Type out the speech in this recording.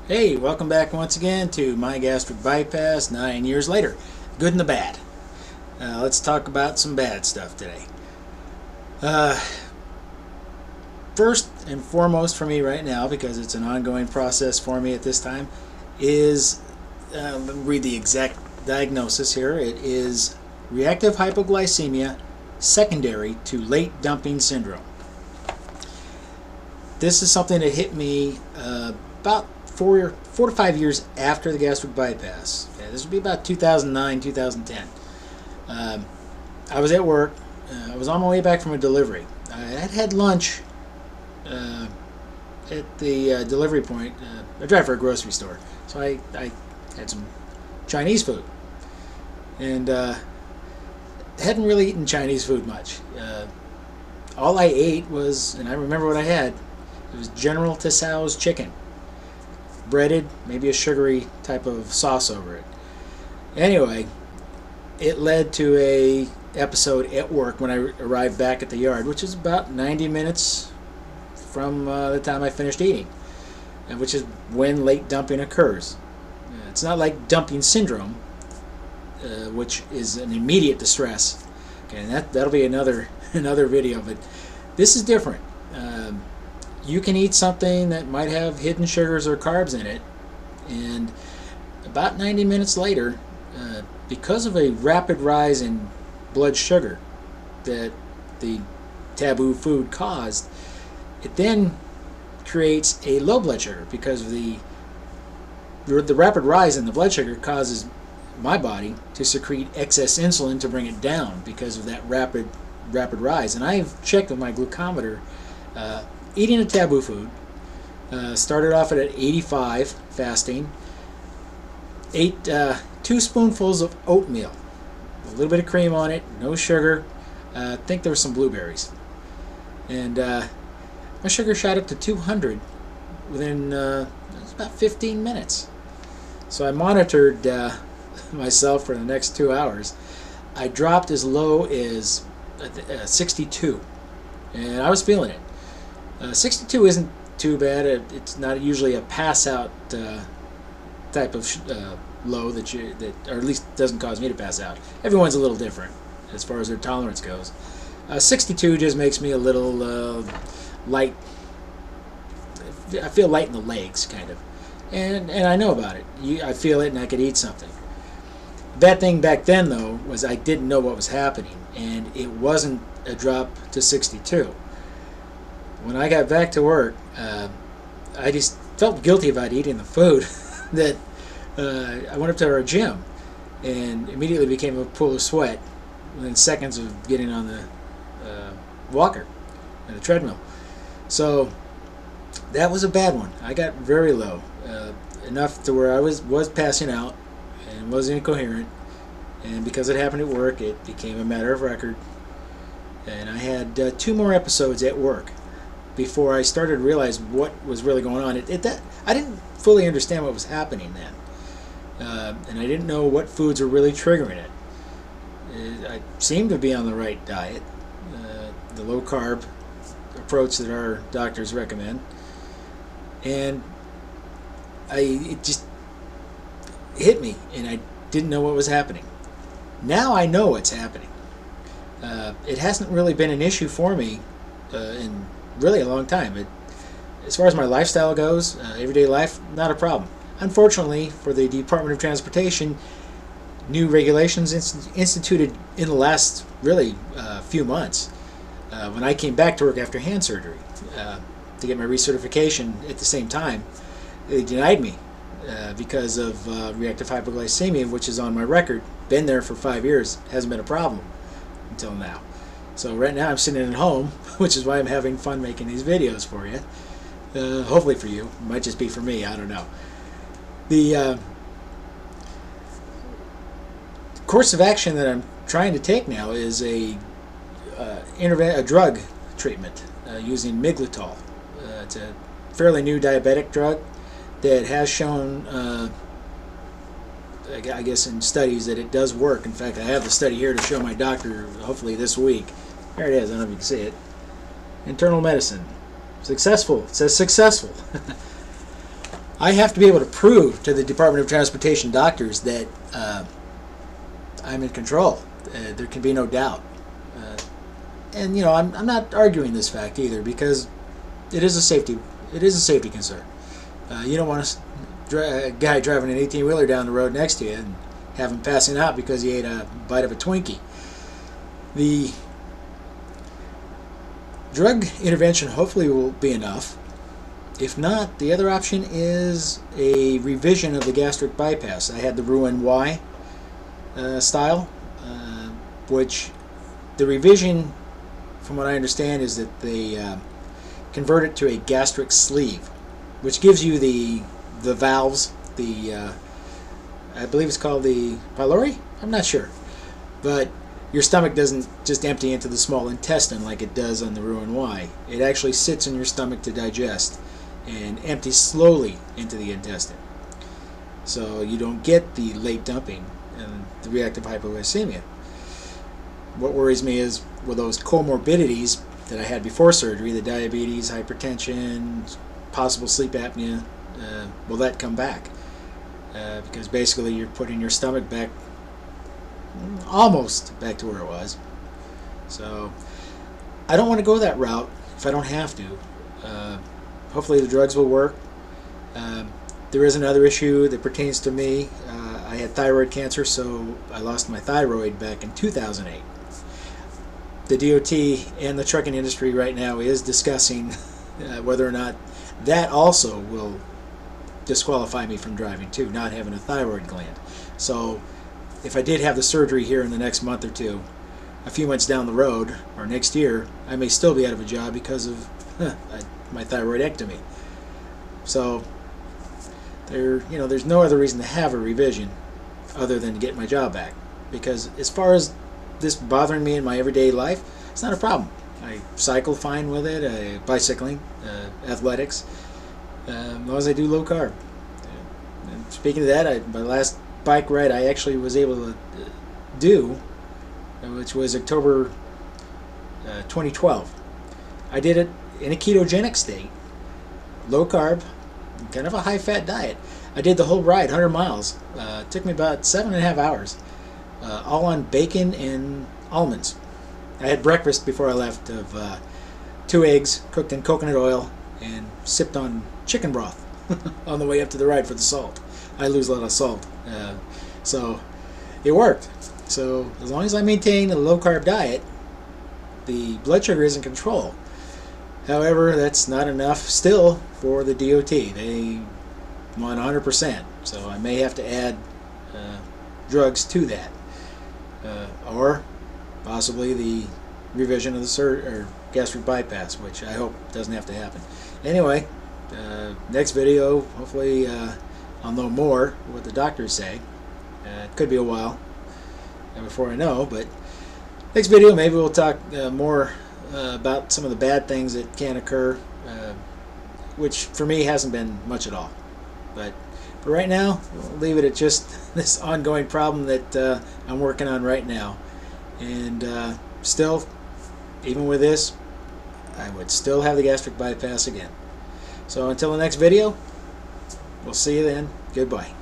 Hey, welcome back once again to my gastric bypass 9 years later. Good and the bad. Let's talk about some bad stuff today. First and foremost for me right now, because it's an ongoing process for me at this time, is, let me read the exact diagnosis here. It is reactive hypoglycemia secondary to late dumping syndrome. This is something that hit me about 4 to 5 years after the gastric bypass. Okay, this would be about 2009, 2010. I was at work. I was on my way back from a delivery. I had lunch at the delivery point. I drive for a grocery store, so I had some Chinese food, and hadn't really eaten Chinese food much. All I ate was, and I remember what I had, it was General Tso's chicken. Breaded, maybe a sugary type of sauce over it. Anyway, it led to a episode at work when I arrived back at the yard, which is about 90 minutes from the time I finished eating, and which is when late dumping occurs. It's not like dumping syndrome, which is an immediate distress. Okay, and that'll be another video, but this is different. You can eat something that might have hidden sugars or carbs in it, and about 90 minutes later, because of a rapid rise in blood sugar that the taboo food caused, it then creates a low blood sugar, because of the rapid rise in the blood sugar causes my body to secrete excess insulin to bring it down because of that rapid rise. And I've checked with my glucometer. Eating a taboo food, started off at 85 fasting, ate 2 spoonfuls of oatmeal, a little bit of cream on it, no sugar. I think there were some blueberries, and my sugar shot up to 200 within about 15 minutes. So I monitored myself for the next 2 hours. I dropped as low as 62, and I was feeling it. 62 isn't too bad. It's not usually a pass-out type of low that or at least doesn't cause me to pass out. Everyone's a little different as far as their tolerance goes. 62 just makes me a little light. I feel light in the legs, kind of, and I know about it. I feel it, and I could eat something. Bad thing back then, though, was I didn't know what was happening, and it wasn't a drop to 62. When I got back to work, I just felt guilty about eating the food that I went up to our gym and immediately became a pool of sweat within seconds of getting on the walker and the treadmill. So that was a bad one. I got very low, enough to where I was passing out and was incoherent, and because it happened at work, it became a matter of record. And I had 2 more episodes at work before I started to realize what was really going on. I didn't fully understand what was happening then, and I didn't know what foods were really triggering it. I seemed to be on the right diet, the low carb approach that our doctors recommend, and it just hit me, and I didn't know what was happening. Now I know what's happening. It hasn't really been an issue for me in really a long time. As far as my lifestyle goes, everyday life, not a problem. Unfortunately, for the Department of Transportation, new regulations instituted in the last really few months. When I came back to work after hand surgery to get my recertification at the same time, they denied me because of reactive hypoglycemia, which is on my record. Been there for 5 years, hasn't been a problem until now. So right now I'm sitting at home, which is why I'm having fun making these videos for you. Hopefully for you. It might just be for me, I don't know. The course of action that I'm trying to take now is a drug treatment using miglitol. It's a fairly new diabetic drug that has shown, I guess in studies, that it does work. In fact, I have the study here to show my doctor, hopefully this week. There it is. I don't know if you can see it. Internal medicine. Successful. It says successful. I have to be able to prove to the Department of Transportation doctors that I'm in control. There can be no doubt. And you know, I'm not arguing this fact either, because it is a safety concern. You don't want a guy driving an 18-wheeler down the road next to you and have him passing out because he ate a bite of a Twinkie. The drug intervention hopefully will be enough. If not, the other option is a revision of the gastric bypass. I had the Roux-en-Y style, which the revision, from what I understand, is that they convert it to a gastric sleeve, which gives you the valves, I believe it's called the pylori? I'm not sure. But your stomach doesn't just empty into the small intestine like it does on the Roux-en-Y. It actually sits in your stomach to digest and empties slowly into the intestine. So you don't get the late dumping and the reactive hypoglycemia. What worries me is with those comorbidities that I had before surgery, the diabetes, hypertension, possible sleep apnea, will that come back? Because basically you're putting your stomach back, almost back to where it was. So I don't want to go that route if I don't have to. Hopefully the drugs will work. There is another issue that pertains to me. I had thyroid cancer, so I lost my thyroid back in 2008. The D.O.T. and the trucking industry right now is discussing whether or not that also will disqualify me from driving too, not having a thyroid gland. So if I did have the surgery here in the next month or two, a few months down the road or next year, I may still be out of a job because of my thyroidectomy. So there's no other reason to have a revision other than to get my job back. Because as far as this bothering me in my everyday life, it's not a problem. I cycle fine with it, bicycling, athletics, as long as I do low carb. And speaking of that, my last bike ride I actually was able to do, which was October 2012. I did it in a ketogenic state, low carb, kind of a high fat diet. I did the whole ride, 100 miles. It took me about 7.5 hours, all on bacon and almonds. I had breakfast before I left of 2 eggs cooked in coconut oil and sipped on chicken broth on the way up to the ride for the salt. I lose a lot of salt, so it worked. So as long as I maintain a low carb diet, the blood sugar is in control. However, that's not enough still for the D.O.T. They want 100%, so I may have to add drugs to that, or possibly the revision of the gastric bypass, which I hope doesn't have to happen. Anyway, next video, hopefully I'll know more what the doctors say. It could be a while before I know, but next video maybe we'll talk more about some of the bad things that can occur, which for me hasn't been much at all. But for right now, we'll leave it at just this ongoing problem that I'm working on right now. And still, even with this, I would still have the gastric bypass again. So until the next video, we'll see you then. Goodbye.